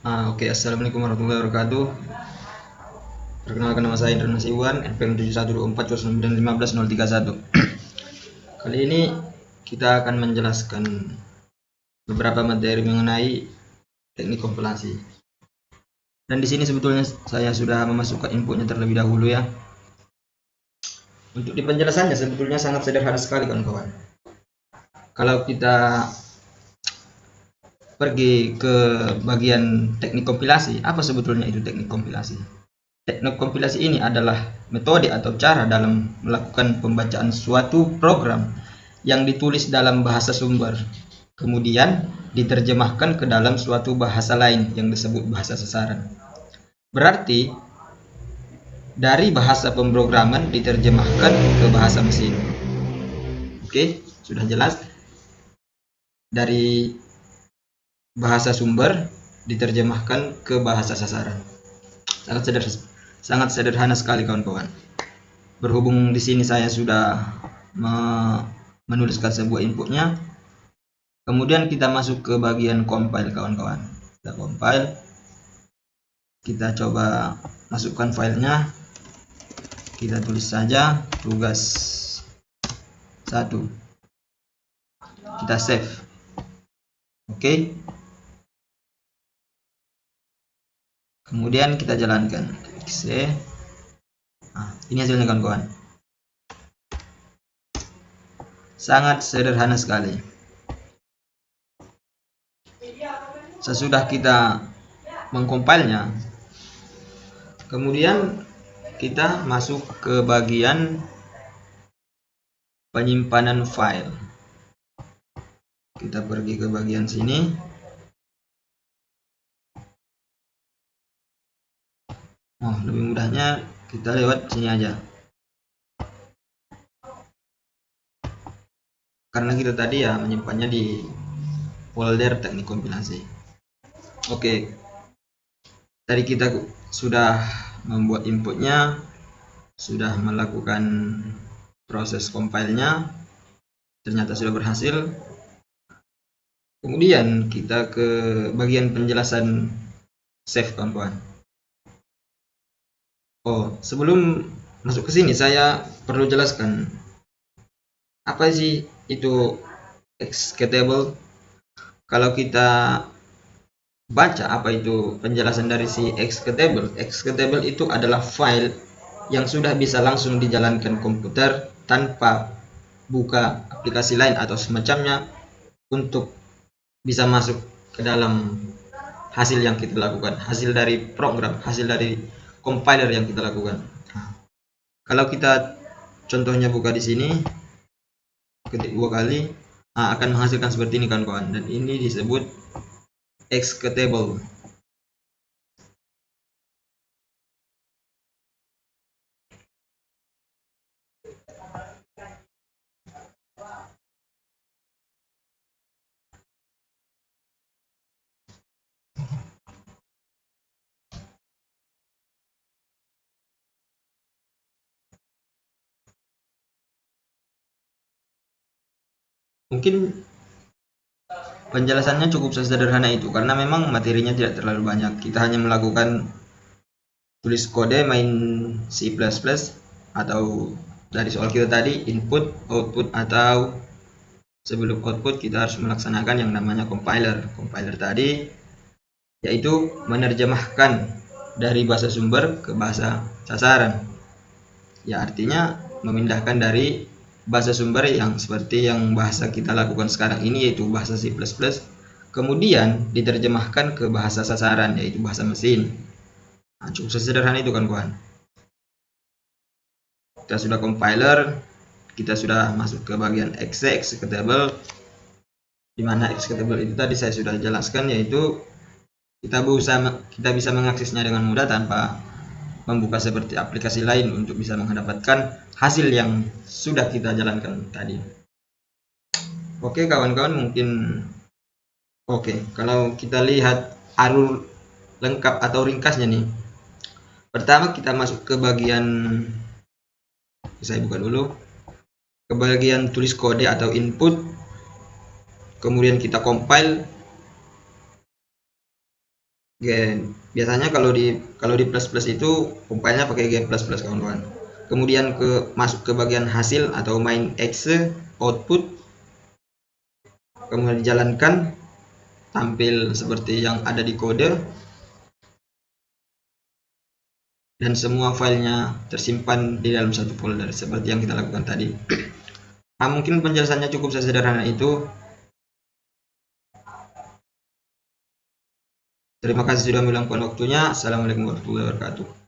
Oke, Assalamualaikum warahmatullahi wabarakatuh. Perkenalkan, nama saya Indra Nasiwan, NPM 7124091531. Kali ini kita akan menjelaskan beberapa materi mengenai teknik kompilasi. Dan di sini sebetulnya saya sudah memasukkan inputnya terlebih dahulu ya. Untuk di penjelasannya sebetulnya sangat sederhana sekali kawan-kawan. Kalau kita pergi ke bagian teknik kompilasi, apa sebetulnya itu teknik kompilasi? Teknik kompilasi ini adalah metode atau cara dalam melakukan pembacaan suatu program yang ditulis dalam bahasa sumber, kemudian diterjemahkan ke dalam suatu bahasa lain yang disebut bahasa sasaran. Berarti dari bahasa pemrograman diterjemahkan ke bahasa mesin. Oke, sudah jelas. Dari bahasa sumber diterjemahkan ke bahasa sasaran. Sangat sederhana sekali kawan-kawan. Berhubung di sini saya sudah menuliskan sebuah inputnya, kemudian kita masuk ke bagian compile kawan-kawan. Kita compile, kita coba masukkan filenya, kita tulis saja tugas 1, kita save. Oke, kemudian kita jalankan. Ini hasilnya kawan-kawan. Sangat sederhana sekali. Sesudah kita mengcompilenya, kemudian kita masuk ke bagian penyimpanan file. Kita pergi ke bagian sini. Lebih mudahnya kita lewat sini aja. Karena kita tadi ya menyimpannya di folder teknik kompilasi. Oke. Tadi kita sudah membuat inputnya, sudah melakukan proses compile-nya, ternyata sudah berhasil. Kemudian kita ke bagian penjelasan save kawan-kawan. Sebelum masuk ke sini saya perlu jelaskan apa sih itu executable. Kalau kita baca apa itu penjelasan dari si executable itu adalah file yang sudah bisa langsung dijalankan komputer tanpa buka aplikasi lain atau semacamnya untuk bisa masuk ke dalam hasil yang kita lakukan, hasil dari program, hasil dari compiler yang kita lakukan. Kalau kita contohnya buka di sini, ketik 2 kali, akan menghasilkan seperti ini kawan-kawan, dan ini disebut executable. Mungkin penjelasannya cukup sederhana itu karena memang materinya tidak terlalu banyak. Kita hanya melakukan tulis kode main C++ atau dari soal kita tadi input, output, atau sebelum output kita harus melaksanakan yang namanya compiler. Compiler tadi yaitu menerjemahkan dari bahasa sumber ke bahasa sasaran. Ya, artinya memindahkan dari bahasa sumber yang seperti yang bahasa kita lakukan sekarang ini yaitu bahasa C++, kemudian diterjemahkan ke bahasa sasaran yaitu bahasa mesin. Cukup sederhana itu kan kawan. Kita sudah compiler, kita sudah masuk ke bagian executable, di mana executable itu tadi saya sudah jelaskan yaitu kita bisa mengaksesnya dengan mudah tanpa membuka seperti aplikasi lain untuk bisa mendapatkan hasil yang sudah kita jalankan tadi. Oke kawan-kawan, mungkin kalau kita lihat alur lengkap atau ringkasnya nih, pertama kita masuk ke bagian, saya buka dulu, ke bagian tulis kode atau input, kemudian kita compile, Biasanya kalau di plus plus itu compile-nya pakai gen plus plus kawan-kawan. Kemudian masuk ke bagian hasil atau main exe output, kemudian dijalankan, tampil seperti yang ada di kode, dan semua filenya tersimpan di dalam satu folder seperti yang kita lakukan tadi. Nah, mungkin penjelasannya cukup sesederhana itu. Terima kasih sudah meluangkan waktunya. Assalamualaikum warahmatullahi wabarakatuh.